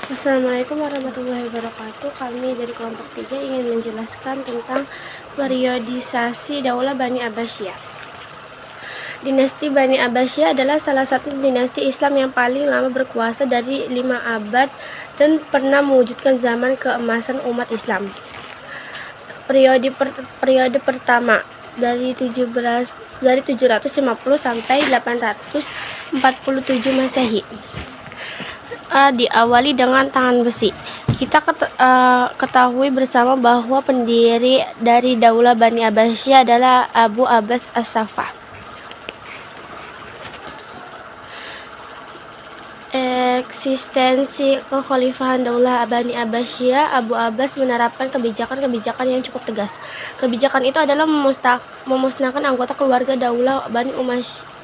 Assalamualaikum warahmatullahi wabarakatuh. Kami dari kelompok 3 ingin menjelaskan tentang periodisasi Daulah Bani Abbasiyah. Dinasti Bani Abbasiyah adalah salah satu dinasti Islam yang paling lama berkuasa dari 5 abad dan pernah mewujudkan zaman keemasan umat Islam. Periode pertama dari 750 sampai 847 Masehi. Diawali dengan tangan besi. Kita ketahui bersama bahwa pendiri dari Daulah Bani Abbasiyah adalah Abu Abbas As-Saffah. Eksistensi kekhalifahan Daulah Bani Abbasiyah, Abu Abbas menerapkan kebijakan-kebijakan yang cukup tegas. Kebijakan itu adalah memusnahkan anggota keluarga Daulah Bani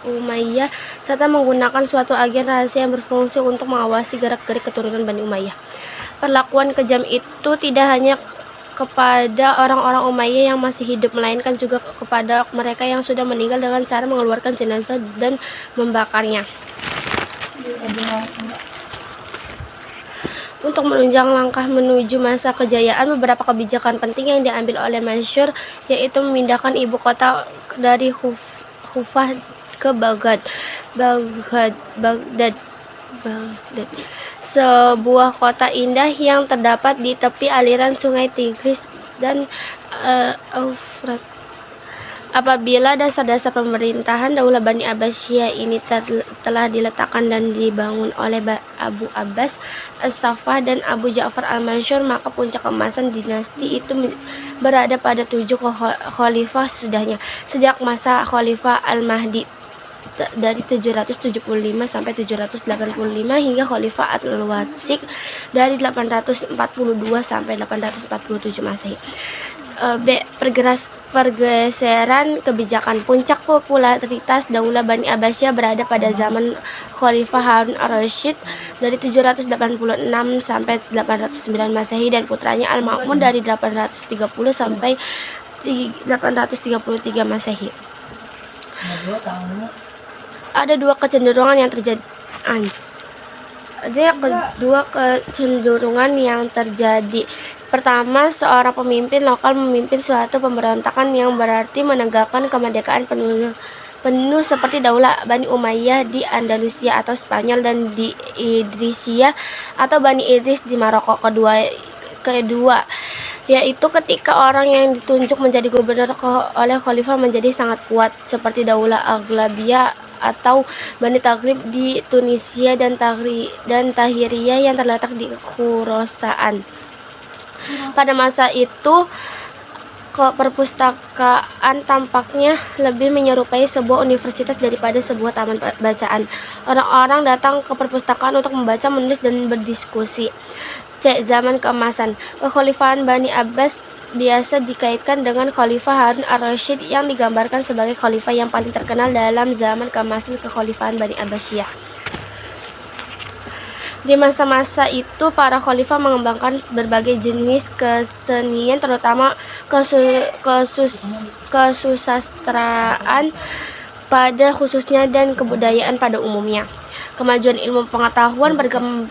Umayyah serta menggunakan suatu agen rahasia yang berfungsi untuk mengawasi gerak-gerik keturunan Bani Umayyah. Perlakuan kejam itu tidak hanya kepada orang-orang Umayyah yang masih hidup, melainkan juga kepada mereka yang sudah meninggal dengan cara mengeluarkan jenazah dan membakarnya. Untuk menunjang langkah menuju masa kejayaan, beberapa kebijakan penting yang diambil oleh Mansur yaitu memindahkan ibu kota dari Kufah ke Baghdad, sebuah kota indah yang terdapat di tepi aliran sungai Tigris dan Eufrat. Apabila dasar-dasar pemerintahan Daulah Bani Abbasiyah ini telah diletakkan dan dibangun oleh Abu Abbas As-Saffah dan Abu Ja'far Al-Mansur, maka puncak keemasan dinasti itu berada pada 7 khalifah sesudahnya, sejak masa Khalifah Al-Mahdi dari 775 sampai 785 hingga Khalifah Al-Watsik dari 842 sampai 847 Masehi. Pergeseran kebijakan. Puncak popularitas Daulah Bani Abbasiyah berada pada zaman Khalifah Harun ar-Rasyid dari 786 sampai 809 Masehi dan putranya Al-Ma'mun dari 830 sampai 833 Masehi. Ada dua kecenderungan yang terjadi. Pertama, seorang pemimpin lokal memimpin suatu pemberontakan yang berarti menegakkan kemerdekaan penuh seperti Daulah Bani Umayyah di Andalusia atau Spanyol dan di Idrisiyah atau Bani Idris di Maroko. Kedua, yaitu ketika orang yang ditunjuk menjadi gubernur oleh khalifah menjadi sangat kuat, seperti Daulah Aghlabiyah atau Bani Taghlib di Tunisia dan Tahiriyah yang terletak di Khurasan. Pada masa itu, perpustakaan tampaknya lebih menyerupai sebuah universitas daripada sebuah taman bacaan. Orang-orang datang ke perpustakaan untuk membaca, menulis, dan berdiskusi. Zaman keemasan. Kekhalifahan Bani Abbas biasa dikaitkan dengan Khalifah Harun ar-Rasyid yang digambarkan sebagai khalifah yang paling terkenal dalam zaman keemasan kekhalifahan Bani Abbasiyah. Di masa-masa itu, para khalifah mengembangkan berbagai jenis kesenian, terutama kesusastraan pada khususnya dan kebudayaan pada umumnya. Kemajuan ilmu pengetahuan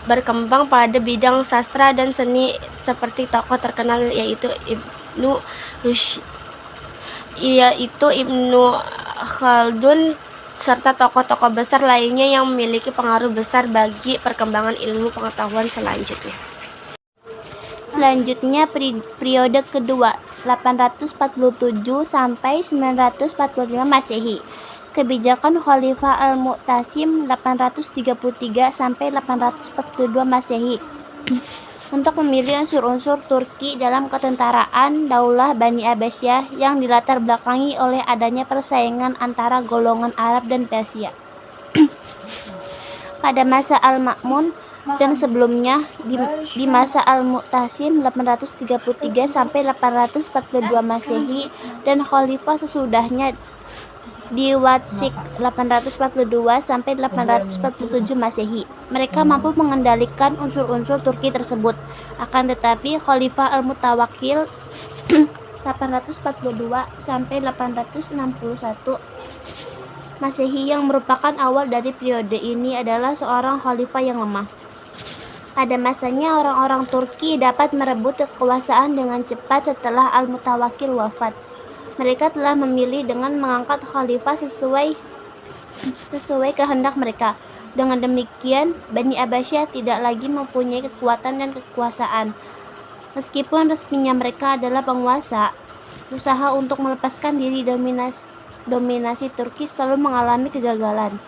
berkembang pada bidang sastra dan seni seperti tokoh terkenal yaitu Ibnu Khaldun serta tokoh-tokoh besar lainnya yang memiliki pengaruh besar bagi perkembangan ilmu pengetahuan selanjutnya. Periode kedua, 847 sampai 945 Masehi. Kebijakan Khalifah Al-Mu'tasim 833 sampai 842 Masehi. Untuk memilih unsur-unsur Turki dalam ketentaraan Daulah Bani Abbasiyah yang dilatar belakangi oleh adanya persaingan antara golongan Arab dan Persia. Pada masa Al-Ma'mun dan sebelumnya di masa Al-Mu'tasim 833 sampai 842 Masehi dan Khalifah sesudahnya di Watsik 842 sampai 847 Masehi. Mereka mampu mengendalikan unsur-unsur Turki tersebut. Akan tetapi Khalifah Al-Mutawakkil 842 sampai 861 Masehi yang merupakan awal dari periode ini adalah seorang khalifah yang lemah. Pada masanya orang-orang Turki dapat merebut kekuasaan dengan cepat setelah Al-Mutawakkil wafat. Mereka telah memilih dengan mengangkat khalifah sesuai kehendak mereka. Dengan demikian, Bani Abbasiyah tidak lagi mempunyai kekuatan dan kekuasaan. Meskipun resminya mereka adalah penguasa, usaha untuk melepaskan diri dominasi Turki selalu mengalami kegagalan.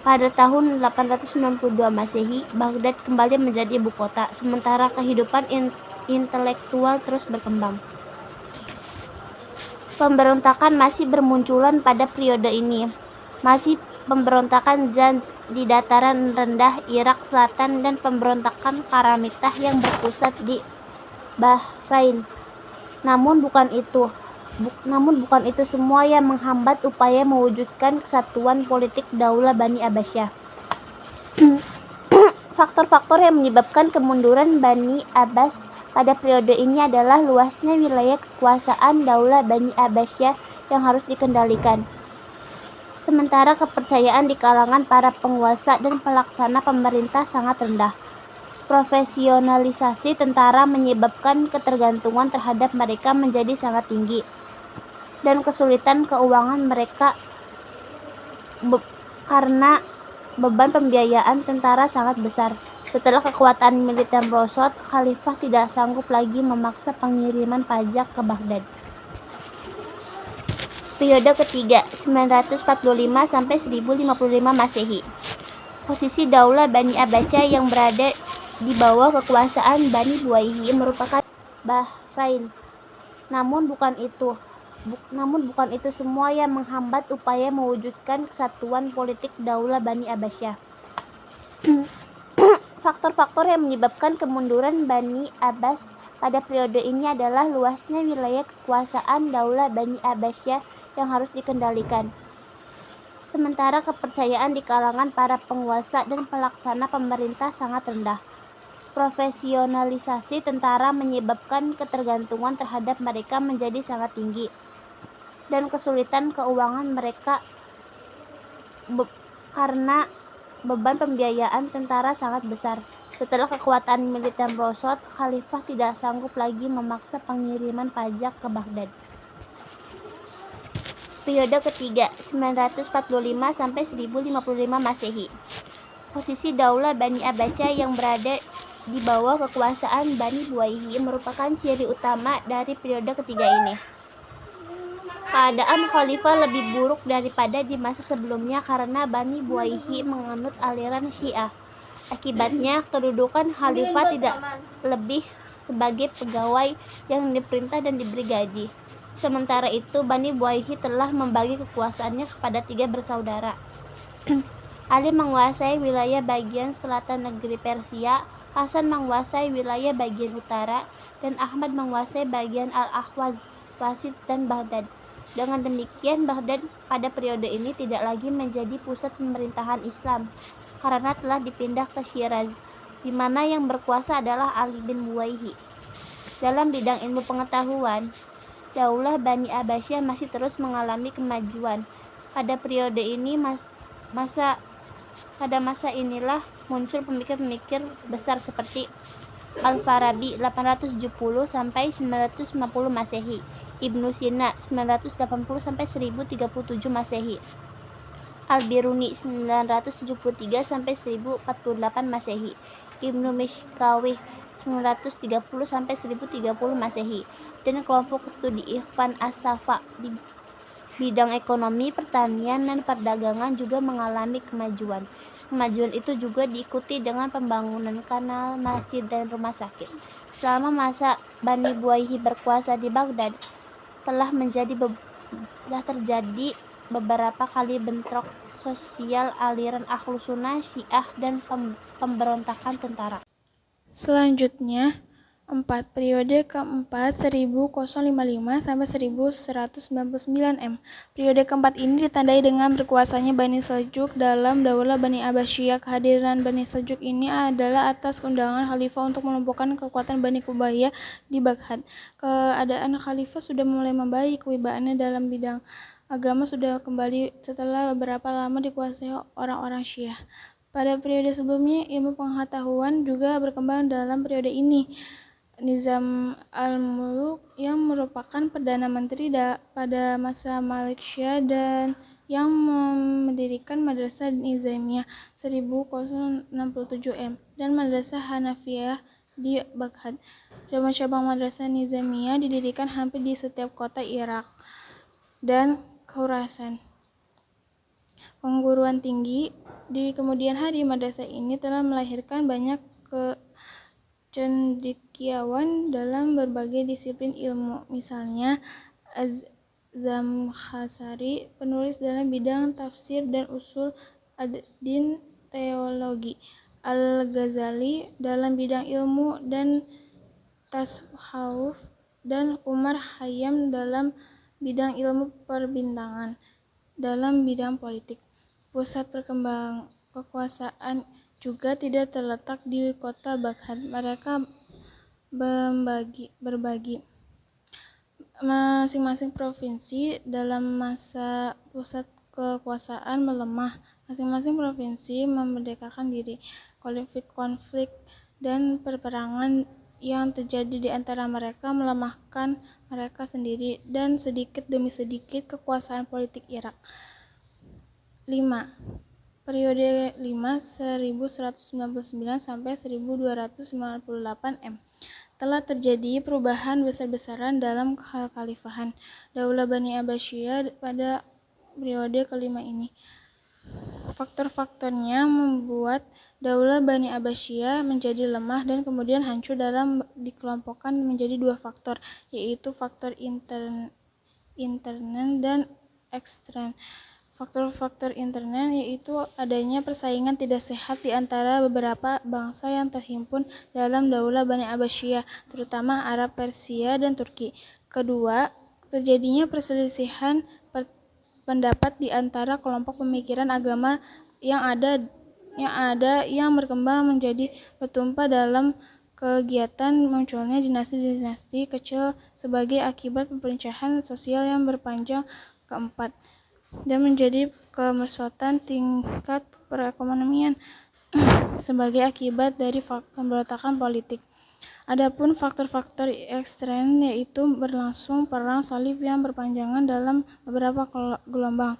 Pada tahun 892 Masehi, Baghdad kembali menjadi ibu kota, sementara kehidupan intelektual terus berkembang. Pemberontakan masih bermunculan pada periode ini. Masih pemberontakan Zanj di dataran rendah Irak Selatan dan pemberontakan Karamitah yang berpusat di Bahrain. Namun bukan itu semua yang menghambat upaya mewujudkan kesatuan politik Daulah Bani Abbasiyah. Faktor-faktor yang menyebabkan kemunduran Bani Abbas pada periode ini adalah luasnya wilayah kekuasaan Daulah Bani Abbasiyah yang harus dikendalikan. Sementara kepercayaan di kalangan para penguasa dan pelaksana pemerintah sangat rendah. Profesionalisasi tentara menyebabkan ketergantungan terhadap mereka menjadi sangat tinggi, dan kesulitan keuangan mereka karena beban pembiayaan tentara sangat besar. Setelah kekuatan militer merosot, khalifah tidak sanggup lagi memaksa pengiriman pajak ke Baghdad. Periode ketiga, 945 sampai 1055 Masehi. Posisi Daulah Bani Abbasiyah yang berada di bawah kekuasaan Bani Buwayhi merupakan Bahrain. Namun bukan itu semua yang menghambat upaya mewujudkan kesatuan politik Daulah Bani Abbasiyah. Faktor-faktor yang menyebabkan kemunduran Bani Abbas pada periode ini adalah luasnya wilayah kekuasaan Daulah Bani Abbasiyah yang harus dikendalikan. Sementara kepercayaan di kalangan para penguasa dan pelaksana pemerintah sangat rendah. Profesionalisasi tentara menyebabkan ketergantungan terhadap mereka menjadi sangat tinggi, dan kesulitan keuangan mereka karena beban pembiayaan tentara sangat besar. Setelah kekuatan militer merosot, khalifah tidak sanggup lagi memaksa pengiriman pajak ke Baghdad. Periode ketiga, 945 sampai 1055 Masehi. Posisi Daulah Bani Abbasiyah yang berada di bawah kekuasaan Bani Buwayhi merupakan ciri utama dari periode ketiga ini. Keadaan khalifah lebih buruk daripada di masa sebelumnya karena Bani Buwayhi menganut aliran Syiah. Akibatnya, kedudukan khalifah tidak lebih sebagai pegawai yang diperintah dan diberi gaji. Sementara itu, Bani Buwayhi telah membagi kekuasaannya kepada 3 bersaudara. Ali menguasai wilayah bagian selatan negeri Persia, Hasan menguasai wilayah bagian utara, dan Ahmad menguasai bagian Al-Ahwaz, Wasit, dan Baghdad. Dengan demikian, Baghdad pada periode ini tidak lagi menjadi pusat pemerintahan Islam, karena telah dipindah ke Syiraz, di mana yang berkuasa adalah Ali bin Buwayhi. Dalam bidang ilmu pengetahuan, Daulah Bani Abbasiyah masih terus mengalami kemajuan. Pada periode ini pada masa inilah muncul pemikir-pemikir besar seperti Al-Farabi 870 sampai 950 Masehi, Ibnu Sina 980 sampai 1037 Masehi, Al-Biruni 973 sampai 1048 Masehi, Ibnu Mishkawih 930 sampai 1030 Masehi, dan kelompok studi Ikhwan As-Safa di bidang ekonomi, pertanian, dan perdagangan juga mengalami kemajuan. Kemajuan itu juga diikuti dengan pembangunan kanal, masjid, dan rumah sakit. Selama masa Bani Buwayhi berkuasa di Baghdad, telah terjadi beberapa kali bentrok sosial aliran Ahlus Sunnah, Syiah, dan pemberontakan tentara. Selanjutnya, 4. Periode keempat 1055 sampai 1199 M. Periode keempat ini ditandai dengan berkuasanya Bani Seljuk dalam Daulah Bani Abbasiyah. Kehadiran Bani Seljuk ini adalah atas undangan khalifah untuk melumpuhkan kekuatan Bani Umayyah di Baghdad. Keadaan khalifah sudah mulai membaik, kewibawaannya dalam bidang agama sudah kembali setelah beberapa lama dikuasai orang-orang Syiah. Pada periode sebelumnya, ilmu pengetahuan juga berkembang dalam periode ini. Nizam al-Muluk yang merupakan Perdana Menteri pada masa Malik Syah dan yang mendirikan Madrasah Nizamiyah 1067 dan Madrasah Hanafiyah di Baghdad. Cabang-cabang Madrasah Nizamiyah didirikan hampir di setiap kota Irak dan Khurasan. Pengguruan tinggi di kemudian hari, madrasah ini telah melahirkan banyak cendekiawan dalam berbagai disiplin ilmu. Misalnya, Az-Zamkhashari, penulis dalam bidang tafsir dan usul ad-din teologi. Al-Ghazali dalam bidang ilmu dan tasawuf, dan Umar Khayyam dalam bidang ilmu perbintangan. Dalam bidang politik, pusat kekuasaan juga tidak terletak di kota Baghdad. Mereka berbagi. Masing-masing provinsi dalam masa pusat kekuasaan melemah. Masing-masing provinsi memerdekakan diri. Konflik dan peperangan yang terjadi di antara mereka melemahkan mereka sendiri dan sedikit demi sedikit kekuasaan politik Irak. 5. Periode 5 1199 sampai 1298 telah terjadi perubahan besar-besaran dalam kekhalifahan Daulah Bani Abbasiyah pada periode kelima ini. Faktor-faktornya membuat Daulah Bani Abbasiyah menjadi lemah dan kemudian hancur dalam dikelompokkan menjadi dua faktor, yaitu faktor internal dan ekstern. Faktor-faktor internal yaitu adanya persaingan tidak sehat di antara beberapa bangsa yang terhimpun dalam Daulah Bani Abbasiyah, terutama Arab, Persia, dan Turki. Kedua, terjadinya perselisihan pendapat di antara kelompok pemikiran agama yang berkembang menjadi bertumpah dalam kegiatan munculnya dinasti-dinasti kecil sebagai akibat pemerintahan sosial yang berpanjang. Keempat, dan menjadi kemerosotan tingkat perekonomian sebagai akibat dari pemberontakan politik. Adapun faktor-faktor ekstern yaitu berlangsung perang salib yang berpanjangan dalam beberapa gelombang.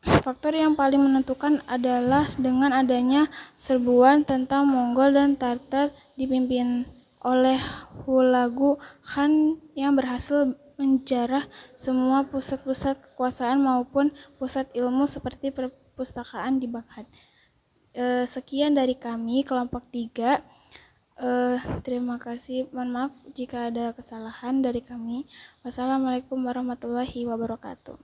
Faktor yang paling menentukan adalah dengan adanya serbuan tentang Mongol dan Tartar dipimpin oleh Hulagu Khan yang berhasil menjarah semua pusat-pusat kekuasaan maupun pusat ilmu seperti perpustakaan di Baghdad. Sekian dari kami, kelompok 3. Terima kasih. Mohon maaf jika ada kesalahan dari kami. Wassalamualaikum warahmatullahi wabarakatuh.